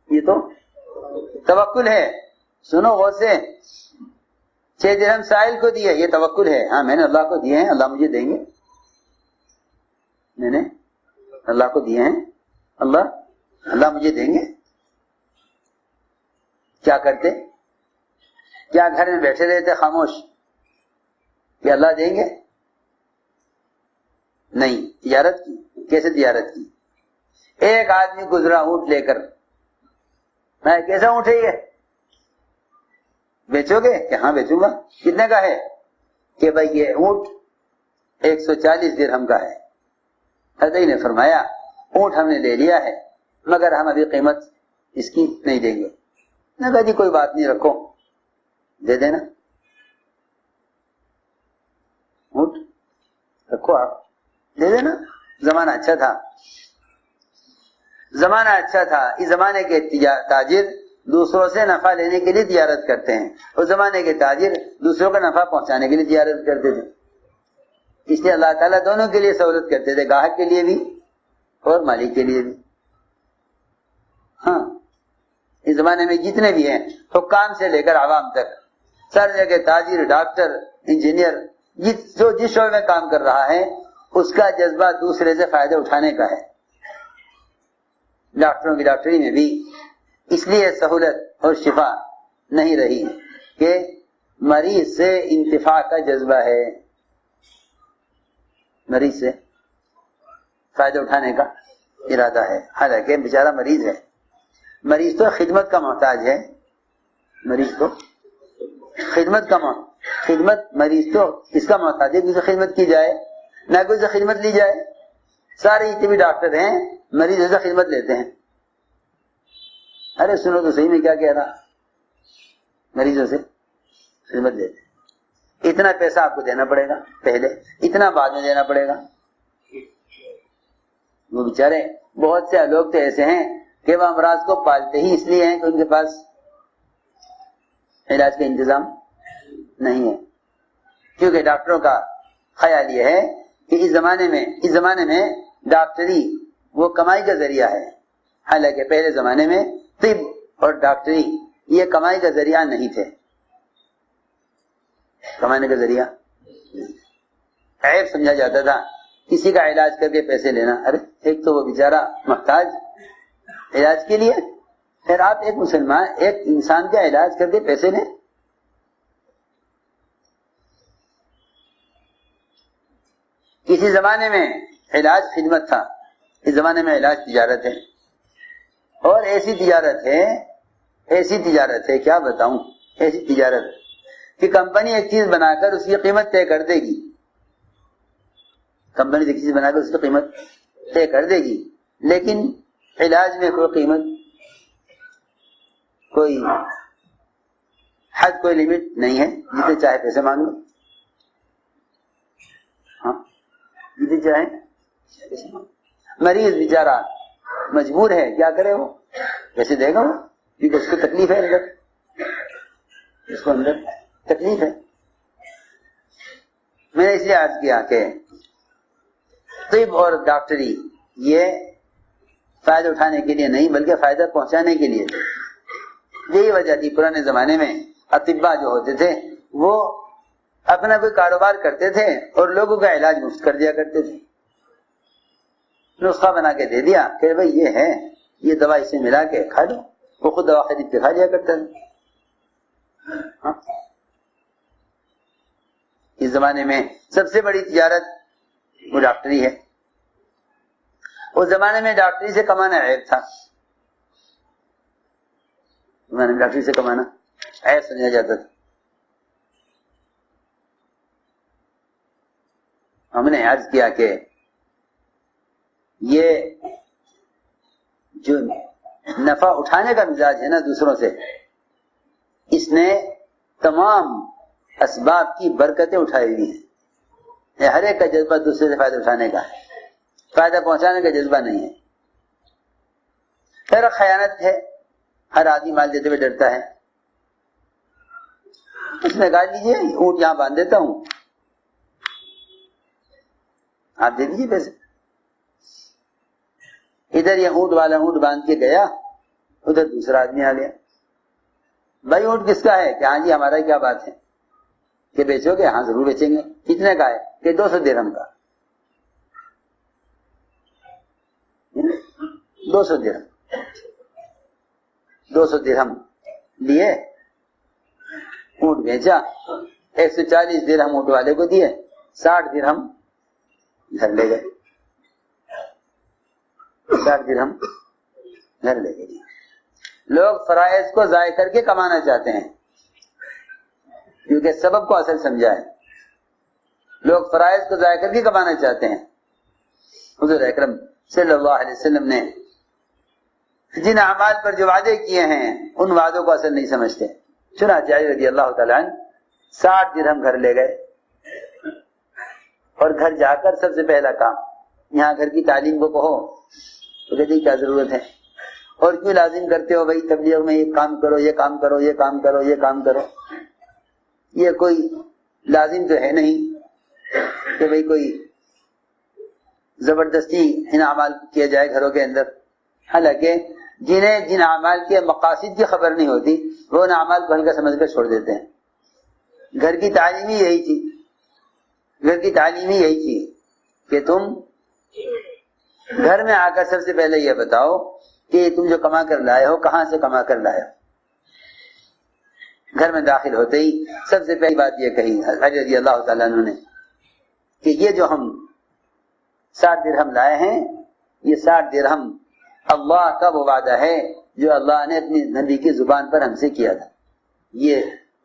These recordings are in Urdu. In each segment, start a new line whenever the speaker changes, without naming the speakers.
یہ تو توکل ہے. سنو غور سے, 6 درہم سائل کو دیے, یہ توکل ہے. ہاں میں نے اللہ کو دیے ہیں, اللہ مجھے دیں گے. میں نے اللہ کو دیے ہیں, اللہ مجھے دیں گے. کیا کرتے؟ کیا گھر میں بیٹھے رہتے خاموش کہ اللہ دیں گے؟ نہیں, تجارت کی. کیسے تجارت کی؟ ایک آدمی گزرا اونٹ لے کر, میں کیسا اونٹ ہے یہ, بیچو گے؟ کہ ہاں بیچوں گا. کتنے کا ہے؟ کہ بھائی یہ اونٹ 140 درہم کا ہے. حضرت نے فرمایا اونٹ ہم نے لے لیا ہے مگر ہم ابھی قیمت اس کی نہیں دیں گے. نہ کہا جی کوئی بات نہیں, رکھو, دے دینا اونٹ, رکھو آپ, دے دینا. زمانہ اچھا تھا, زمانہ اچھا تھا. اس زمانے کے تاجر دوسروں سے نفع لینے کے لیے تجارت کرتے ہیں, اس زمانے کے تاجر دوسروں کا نفع پہنچانے کے لیے تجارت کرتے تھے. اس لیے اللہ تعالیٰ دونوں کے لیے سہولت کرتے تھے, گاہک کے لیے بھی اور مالک کے لیے بھی. ہاں, اس زمانے میں جتنے بھی ہیں, حکام سے لے کر عوام تک, سر جگہ تاجر, ڈاکٹر, انجینئر, جو جس شعبے میں کام کر رہا ہے اس کا جذبہ دوسرے سے فائدہ اٹھانے کا ہے. ڈاکٹروں کی ڈاکٹری میں بھی اس لیے سہولت اور شفا نہیں رہی کہ مریض سے انتفاع کا جذبہ ہے, مریض سے فائدہ اٹھانے کا ارادہ ہے. حالانکہ بیچارہ مریض ہے, مریض تو خدمت کا محتاج ہے, مریض تو مریض تو اس کا محتاج ہے کہ اسے خدمت کی جائے, نہ کہ اسے خدمت لی جائے. سارے جتنے بھی ڈاکٹر ہیں مریضوں سے خدمت لیتے ہیں. ارے سنو تو صحیح میں کیا کہہ رہا, مریضوں سے خدمت لیتے ہیں. اتنا پیسہ آپ کو دینا پڑے گا پہلے, اتنا بعد میں دینا پڑے گا. وہ بیچارے بہت سے لوگ تو ایسے ہیں کہ وہ امراض کو پالتے ہی اس لیے ہیں کہ ان کے پاس علاج کا انتظام نہیں ہے. کیونکہ ڈاکٹروں کا خیال یہ ہے کہ اس زمانے میں ڈاکٹری وہ کمائی کا ذریعہ ہے. حالانکہ پہلے زمانے میں طب اور ڈاکٹری یہ کمائی کا ذریعہ نہیں تھے, کمانے کا ذریعہ عیب سمجھا جاتا تھا کسی کا علاج کر کے پیسے لینا. ارے ایک تو وہ بیچارہ محتاج علاج کے لیے, پھر آپ ایک مسلمان ایک انسان کا علاج کر کے پیسے لیں. کسی زمانے میں علاج خدمت تھا, اس زمانے میں علاج تجارت ہے. اور ایسی تجارت ہے کیا بتاؤں, ایسی تجارت کہ کمپنی ایک چیز بنا کر اس کی قیمت طے کر دے گی, کمپنی ایک چیز بنا کر اس کی قیمت طے کر دے گی, لیکن علاج میں کوئی قیمت, کوئی حد, کوئی لمٹ نہیں ہے. جتنے چاہے پیسے مانگ لو, ہاں جتنے چاہے پیسے مانگ. مریض بیچارہ مجبور ہے, کیا کرے, وہ پیسے دے گا وہ, کیونکہ اس کو تکلیف ہے, اندر تکلیف ہے. میں نے اس لیے عرض کیا کہ طب اور ڈاکٹری یہ فائدہ اٹھانے کے لیے نہیں بلکہ فائدہ پہنچانے کے لیے. یہی وجہ تھی پرانے زمانے میں اطباء جو ہوتے تھے وہ اپنا کوئی کاروبار کرتے تھے اور لوگوں کا علاج مفت کر دیا کرتے تھے. نسخہ بنا کے دے دیا کہ بھائی یہ ہے, یہ دوا اسے ملا کے کھا لو, وہ خود دوا خرید کے کھا لیا کرتا تھا. اس زمانے میں سب سے بڑی تجارت وہ ڈاکٹری ہے. اس زمانے میں ڈاکٹری سے کمانا عیب تھا, ڈاکٹری سے کمانا عیب سمجھا جاتا تھا. ہم نے عرض کیا کہ یہ جو نفع اٹھانے کا مزاج ہے نا دوسروں سے, اس نے تمام اسباب کی برکتیں اٹھائی ہوئی ہیں. ہر ایک کا جذبہ دوسرے سے فائدہ اٹھانے کا ہے, فائدہ پہنچانے کا جذبہ نہیں ہے. پھر خیانت ہے, ہر آدمی مال دیتے ہوئے ڈرتا ہے. اس نے کہا لیجیے اونٹ یہاں باندھ دیتا ہوں, آپ دے دیجیے پیسے. ادھر یہ اونٹ والا اونٹ باندھ کے گیا ادھر دوسرا آدمی آ گیا، بھائی اونٹ کس کا ہے؟ کہ ہاں جی ہمارا کیا بات ہے، کہ بیچو گے؟ ہاں ضرور بیچیں گے۔ کتنے کا ہے؟ کہ 200 درہم کا۔ 200 درہم، 200 درہم لیے، اونٹ بیچا، 140 درہم اونٹ والے کو دیے، 60 درہم گھر لے گئے، 60 درہم گھر لے گئے۔ لوگ فرائض کو ضائع کر کے کمانا چاہتے ہیں کیونکہ سبب کو اصل سمجھا ہے۔ لوگ فرائض کو ضائع کر کے کمانا چاہتے ہیں۔ حضور اکرم صلی اللہ علیہ وسلم نے جن اعمال پر جو وعدے کیے ہیں ان وعدوں کو اصل نہیں سمجھتے۔ چنانچہ علی رضی اللہ تعالیٰ عنہ 60 درہم گھر لے گئے، اور گھر جا کر سب سے پہلا کام، یہاں گھر کی تعلیم کو کہو تو کہتے کیا ضرورت ہے، اور کیوں لازم کرتے ہو بھائی تبلیغ میں یہ کام کرو، یہ کام کرو، یہ کام کرو، یہ کام کرو؟ یہ کوئی لازم تو ہے نہیں کہ بھئی کوئی زبردستی ان اعمال کیا جائے گھروں کے اندر۔ حالانکہ جنہیں جن اعمال کے مقاصد کی خبر نہیں ہوتی وہ ان اعمال کو ہلکا سمجھ کر چھوڑ دیتے ہیں۔ گھر کی تعلیم ہی یہی تھی، گھر کی تعلیم ہی یہی تھی کہ تم گھر میں آ کر سب سے پہلے یہ بتاؤ کہ تم جو کما کر لائے ہو کہاں سے کما کر لائے ہو۔ گھر میں داخل ہوتے ہی سب سے پہلی بات یہ کہی علی رضی اللہ تعالیٰ عنہ نے کہ یہ جو ہم 60 درہم لائے ہیں، یہ 60 درہم اللہ کا وہ وعدہ ہے جو اللہ نے اپنی نبی کی زبان پر ہم سے کیا تھا۔ یہ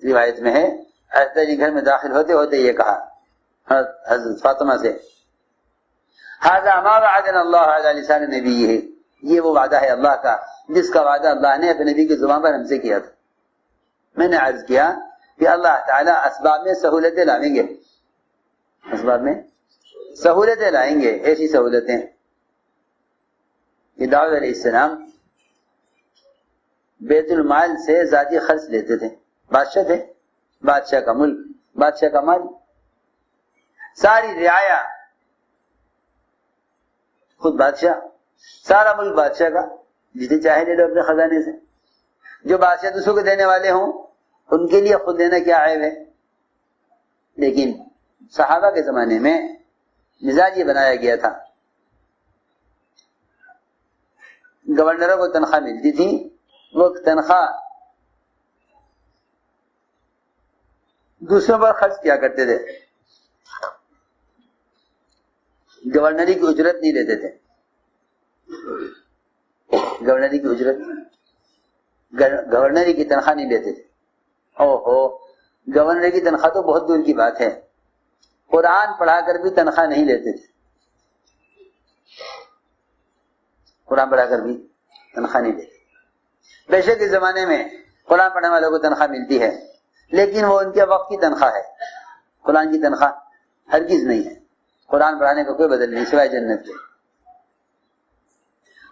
روایت میں ہے حضرت علی گھر میں داخل ہوتے ہوتے یہ کہا حضرت فاطمہ سے، ھذا ما وعدنا اللہ علی لسان نبیہ، یہ وہ وعدہ ہے اللہ کا جس کا وعدہ اللہ نے اپنے نبی کی زبان پر ہم سے کیا تھا۔ میں نے عرض کیا کہ اللہ تعالیٰ اسباب میں سہولتیں لائیں گے، اسباب میں سہولتیں لائیں گے، ایسی سہولتیں کہ داؤد علیہ السلام بیت المال سے ذاتی خرچ لیتے تھے، بادشاہ تھے، بادشاہ کا ملک، بادشاہ کا مال، ساری رعایا خود بادشاہ، سارا ملک بادشاہ کا، جتنے چاہے لے لو اپنے خزانے سے۔ جو بادشاہ دوسروں کو دینے والے ہوں ان کے لیے خود دینا کیا عیب ہے؟ لیکن صحابہ کے زمانے میں مزاج یہ بنایا گیا تھا، گورنروں کو تنخواہ ملتی تھی، وہ تنخواہ دوسروں پر خرچ کیا کرتے تھے، گورنری کی اجرت نہیں لیتے تھے، گورنری کی اجرت، گورنری کی تنخواہ نہیں لیتے تھے۔ گورنر کی تنخواہ تو بہت دور کی بات ہے، قرآن پڑھا کر بھی تنخواہ نہیں لیتے تھے، قرآن پڑھا کر بھی تنخواہ نہیں لیتے۔ بے شک اس زمانے میں قرآن پڑھنے والوں کو تنخواہ ملتی ہے، لیکن وہ ان کے وقت کی تنخواہ ہے، قرآن کی تنخواہ ہرگز نہیں ہے۔ قرآن پڑھانے کا کوئی بدل نہیں سوائے جنت کے،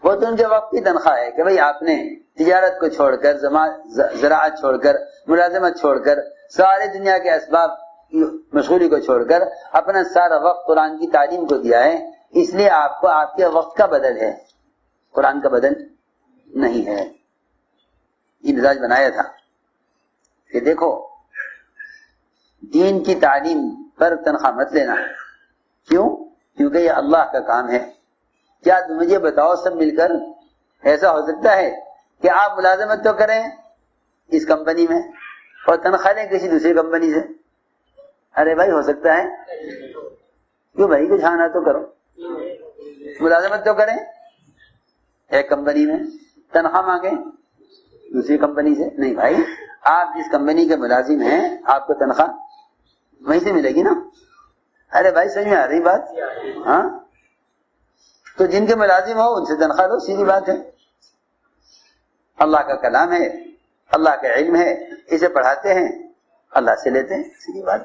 وہ تو ان کے وقت کی تنخواہ ہے کہ بھئی آپ نے تجارت کو چھوڑ کر، زراعت چھوڑ کر، ملازمت چھوڑ کر، ساری دنیا کے اسباب مشغولی کو چھوڑ کر اپنا سارا وقت قرآن کی تعلیم کو دیا ہے، اس لیے آپ کو آپ کے وقت کا بدل ہے، قرآن کا بدل نہیں ہے۔ یہ مزاج بنایا تھا کہ دیکھو دین کی تعلیم پر تنخواہ مت لینا، کیوں؟ کیونکہ یہ اللہ کا کام ہے۔ کیا تم مجھے بتاؤ سب مل کر ایسا ہو سکتا ہے کہ آپ ملازمت تو کریں اس کمپنی میں اور تنخواہ لیں کسی دوسری کمپنی سے؟ ارے بھائی ہو سکتا ہے؟ کیوں بھائی کچھ ہاں نہ تو کرو، ملازمت تو کریں ایک کمپنی میں، تنخواہ مانگیں دوسری کمپنی سے؟ نہیں بھائی، آپ جس کمپنی کے ملازم ہیں آپ کو تنخواہ وہیں سے ملے گی نا۔ ارے بھائی سمجھ میں آ رہی بات؟ ہاں، تو جن کے ملازم ہو ان سے تنخواہ لو، سیدھی بات ہے۔ اللہ کا کلام ہے، اللہ کا علم ہے، اسے پڑھاتے ہیں، اللہ سے لیتے ہیں، سیدھی بات۔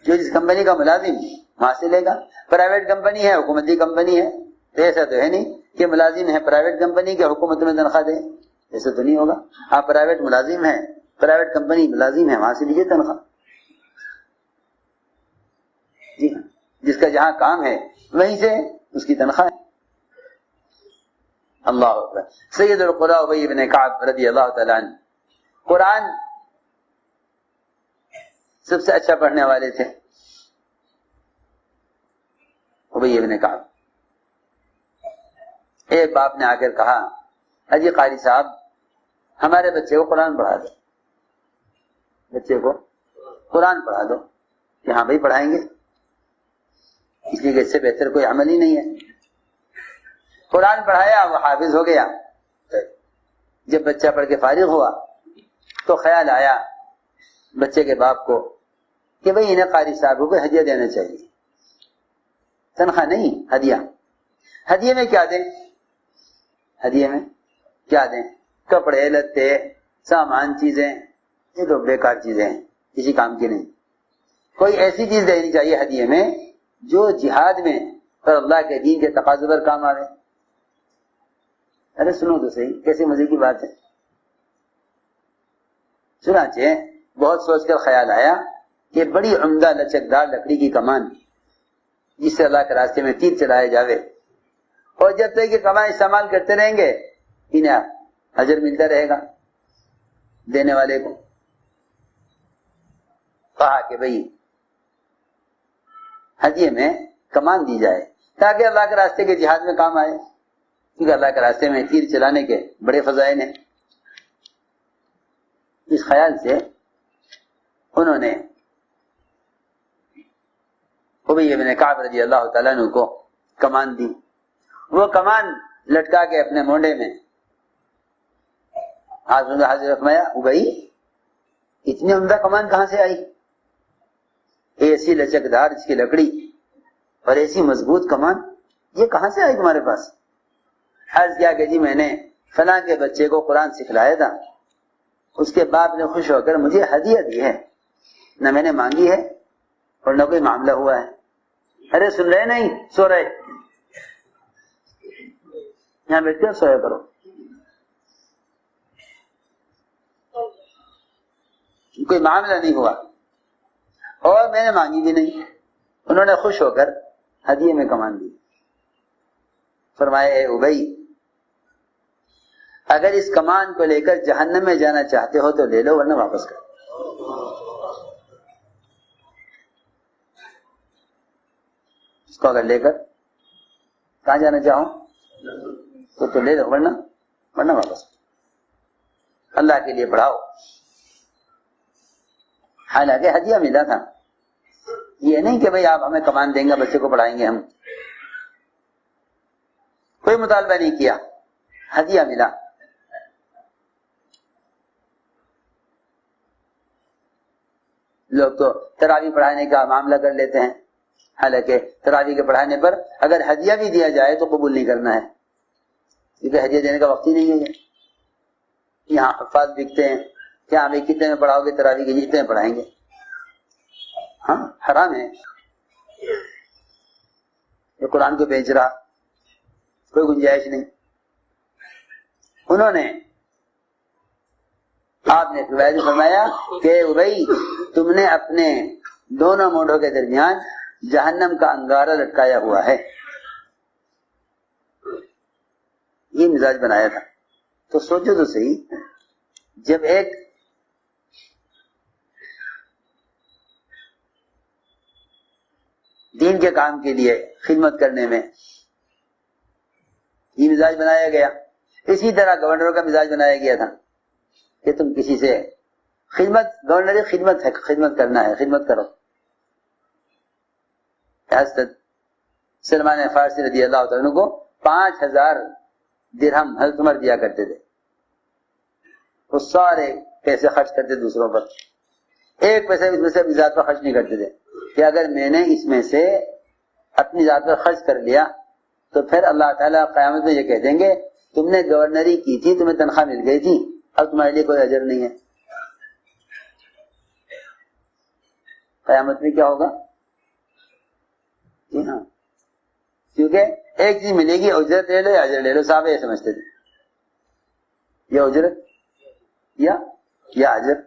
جو جس کمپنی کا ملازم وہاں سے لے گا۔ پرائیویٹ کمپنی ہے، حکومتی کمپنی ہے، تو ایسا تو ہے نہیں کہ ملازم ہے پرائیویٹ کمپنی کے حکومت میں تنخواہ دے، ایسا تو نہیں ہوگا۔ آپ پرائیویٹ ملازم ہیں، پرائیویٹ کمپنی ملازم ہے، وہاں سے لیجیے تنخواہ۔ جی ہاں، جس کا جہاں کام ہے وہیں سے اس کی تنخواہ ہے۔ اللہ اکبر. سید القراء ابی بن کعب رضی اللہ تعالیٰ عنہ قرآن سب سے اچھا پڑھنے والے تھے. ابی بن کعب. ایک باپ نے آ کر کہا اجی قاری صاحب ہمارے بچے کو قرآن پڑھا دو, بچے کو قرآن پڑھا دو. کہ ہاں بھائی پڑھائیں گے, اس لیے کہ اس سے بہتر کوئی عمل ہی نہیں ہے. قرآن پڑھایا, وہ حافظ ہو گیا. جب بچہ پڑھ کے فارغ ہوا تو خیال آیا بچے کے باپ کو کہ بھئی انہیں قاری صاحب کو کوئی ہدیہ دینا چاہیے. تنخواہ نہیں, ہدیہ. ہدیے میں کیا دیں, ہدیے میں کیا دیں؟ کپڑے لتے سامان چیزیں, یہ تو بیکار چیزیں ہیں, کسی کام کی نہیں. کوئی ایسی چیز دینی چاہیے ہدیے میں جو جہاد میں اور اللہ کے دین کے تقاضے پر کام آئے. ارے سنو تو صحیح, کیسے مزے کی بات ہے. چنانچہ بہت سوچ کر خیال آیا کہ بڑی عمدہ لچکدار لکڑی کی کمان جس سے اللہ کے راستے میں تیر چلائے جاوے, اور جب تک یہ کمان استعمال کرتے رہیں گے انہیں اجر ملتا رہے گا دینے والے کو. کہا کہ بھئی ہدیے میں کمان دی جائے تاکہ اللہ کے راستے کے جہاد میں کام آئے, کیونکہ اللہ کے راستے میں تیر چلانے کے بڑے فضائل ہیں. اس خیال سے انہوں نے ابی بن کعب رضی اللہ تعالیٰ عنہ کو کمان دی. وہ کمان لٹکا کے اپنے مونڈے میں حاضر فرمایا, ابی اتنی عمدہ کمان کہاں سے آئی؟ ایسی لچکدار اس کی لکڑی اور ایسی مضبوط کمان, یہ کہاں سے آئی تمہارے پاس؟ عرض کیا کہ جی میں نے فلاں کے بچے کو قرآن سکھلایا تھا, اس کے باپ نے خوش ہو کر مجھے ہدیہ دی ہے, نہ میں نے مانگی ہے اور نہ کوئی معاملہ ہوا ہے. ارے سن رہے نہیں, سو رہے, یہاں بیٹھ کر سویا کرو. کوئی معاملہ نہیں ہوا اور میں نے مانگی بھی نہیں. انہوں نے خوش ہو کر ہدیے میں کمان دی. فرمایا اے ابی اگر اس کمان کو لے کر جہنم میں جانا چاہتے ہو تو لے لو, ورنہ واپس کرو. اس کو اگر لے کر کہاں جانا چاہو تو لے لو, ورنہ واپس کرو. اللہ کے لیے پڑھاؤ. حالانکہ ہدیہ ملا تھا, یہ نہیں کہ بھئی آپ ہمیں کمان دیں گے بچے کو پڑھائیں گے ہم. کوئی مطالبہ نہیں کیا, ہدیہ ملا. لوگ تو تراویح پڑھانے کا معاملہ کر لیتے ہیں, حالانکہ تراویح کے پڑھانے پر اگر ہدیہ بھی دیا جائے تو قبول نہیں کرنا ہے, کیونکہ ہدیہ دینے کا وقت ہی نہیں ہے. یہاں حفاظ بکتے ہیں, کیا ہمیں کتنے میں پڑھاؤ گے تراویح کے, جتنے میں پڑھائیں گے. ہاں حرام ہے. یہ قرآن کو بیچ رہا, کوئی گنجائش نہیں. انہوں نے آپ نے فرمایا کہ ابی تم نے اپنے دونوں مونڈوں کے درمیان جہنم کا انگارہ لٹکایا ہوا ہے. یہ مزاج بنایا تھا. تو سوچو تو صحیح, جب ایک دین کے کام کے لیے خدمت کرنے میں یہ مزاج بنایا گیا, اسی طرح گورنروں کا مزاج بنایا گیا تھا کہ تم کسی سے خدمت, گورنری خدمت ہے, خدمت کرنا ہے, خدمت کرو. حضرت سلمان فارسی رضی اللہ تعالیٰ کو 5000 درہم حضرت عمر دیا کرتے تھے. وہ سارے پیسے خرچ کرتے دوسروں پر, ایک پیسہ اس میں سے اپنی ذات پر خرچ نہیں کرتے تھے کہ اگر میں نے اس میں سے اپنی ذات پر خرچ کر لیا تو پھر اللہ تعالیٰ قیامت میں یہ کہہ دیں گے تم نے گورنری کی تھی, تمہیں تنخواہ مل گئی تھی, اب تمہارے لیے کوئی اجر نہیں ہے. قیامت میں کیا ہوگا؟ جی ہاں, کیونکہ ایک چیز ملے گی, اجرت لے لو یا اجر لے لو. صاحب یہ سمجھتے تھے یا اجرت یا اجر,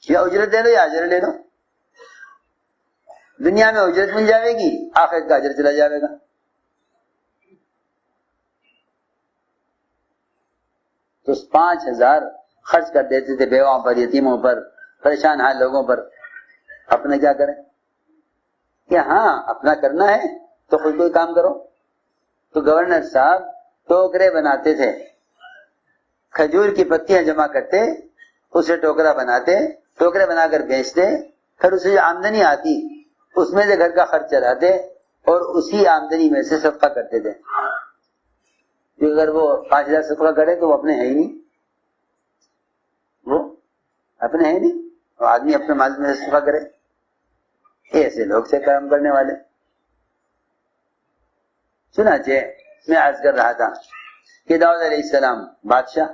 یا اجرت لے لو یا اجر لے لو. دنیا میں اجرت مل جائے گی, آخرت کا اجر چلا جائے گا. تو 5,000 خرچ کر دیتے تھے بیواؤں پر، یتیموں پر، پریشان حال لوگوں پر. اپنے کیا کریں کہ ہاں اپنا کرنا ہے تو خود کوئی کام کرو. تو گورنر صاحب ٹوکرے بناتے تھے، کھجور کی پتیاں جمع کرتے، اسے ٹوکرا بناتے، ٹوکرے بنا کر بیچتے، پھر اسے جو آمدنی آتی اس میں سے گھر کا خرچ چلاتے اور اسی آمدنی میں سے صدقہ کرتے تھے. کیونکہ اگر وہ 5,000 صدقہ کرے تو وہ اپنے ہے ہی نہیں، وہ اپنے ہے نہیں، وہ آدمی اپنے مال میں سے صدقہ کرے. ایسے لوگ سے کام کرنے والے. چنانچہ میں عرض کر رہا تھا کہ داؤد علیہ السلام بادشاہ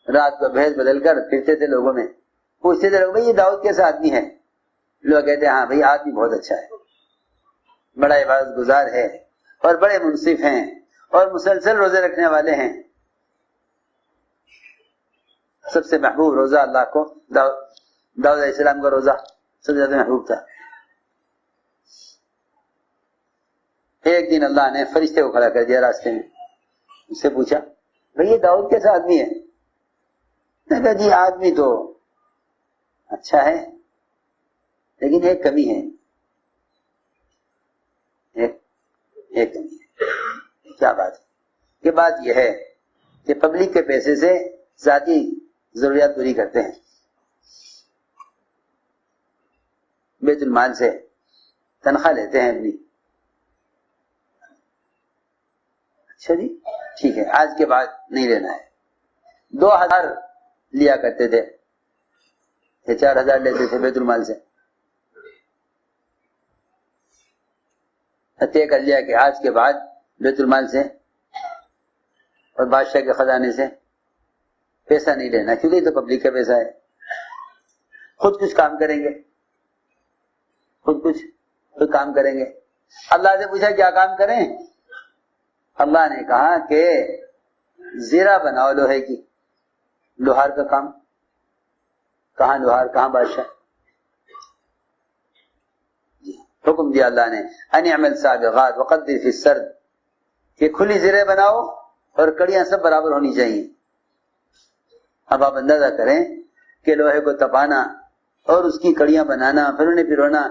رات کو بھیس بدل کر پھرتے تھے لوگوں میں، پوچھتے تھے لوگ بھائی یہ داؤد کیسا آدمی ہے؟ لوگ کہتے ہیں ہاں بھائی آدمی بہت اچھا ہے، بڑا عبادت گزار ہے اور بڑے منصف ہیں اور مسلسل روزے رکھنے والے ہیں. سب سے محبوب روزہ اللہ کو داؤد علیہ السلام کا روزہ سب سے زیادہ محبوب تھا. ایک دن اللہ نے فرشتے کو کھڑا کر دیا راستے میں، اس سے پوچھا بھئی یہ داؤد کیسا آدمی ہے؟ میں کہا جی آدمی تو اچھا ہے لیکن ایک کمی ہے. ایک کمی ہے. کیا بات ہے؟ کہ بات یہ ہے کہ پبلک کے پیسے سے ذاتی ضروریات پوری کرتے ہیں، بیت المال سے تنخواہ لیتے ہیں اپنی. اچھا جی ٹھیک ہے، آج کے بعد نہیں لینا ہے. 2,000 لیا کرتے تھے یا 4,000 لیتے تھے بیت المال سے. طے کر لیا کہ آج کے بعد بیت المال سے اور بادشاہ کے خزانے سے پیسہ نہیں لینا، کیونکہ یہ تو پبلک کا پیسہ ہے. خود کچھ کام کریں گے، خود کچھ کام کریں گے. اللہ سے پوچھا کیا کام کریں؟ اللہ نے کہا کہ زیرہ بناؤ لوہے کی. لوہار کا کام، کہاں لوہار کہاں بادشاہ. حکم دیا اللہ نے ان اعمل سابغات وقدر فی السرد، کہ کھلی زیریں بناؤ اور کڑیاں سب برابر ہونی چاہیے. اب آپ اندازہ کریں کہ لوہے کو تپانا اور اس کی کڑیاں بنانا، پھر انہیں پرونا،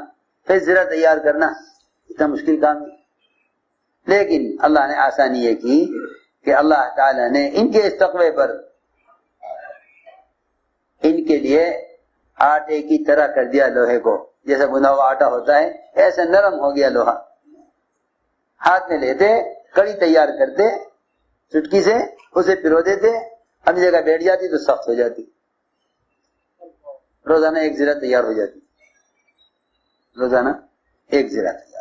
پھر زیرہ تیار کرنا اتنا مشکل کام ہے. لیکن اللہ نے آسانی یہ کی کہ اللہ تعالی نے ان کے اس تقوی پر ان کے لیے آٹے کی طرح کر دیا لوہے کو. جیسا بنا ہوا آٹا ہوتا ہے ایسا نرم ہو گیا لوہا. ہاتھ میں لیتے، کڑی تیار کرتے، چٹکی سے اسے پرو دیتے، اپنی جگہ بیٹھ جاتی تو سخت ہو جاتی. روزانہ ایک زیرہ تیار ہو جاتی، روزانہ ایک زیرہ تیار.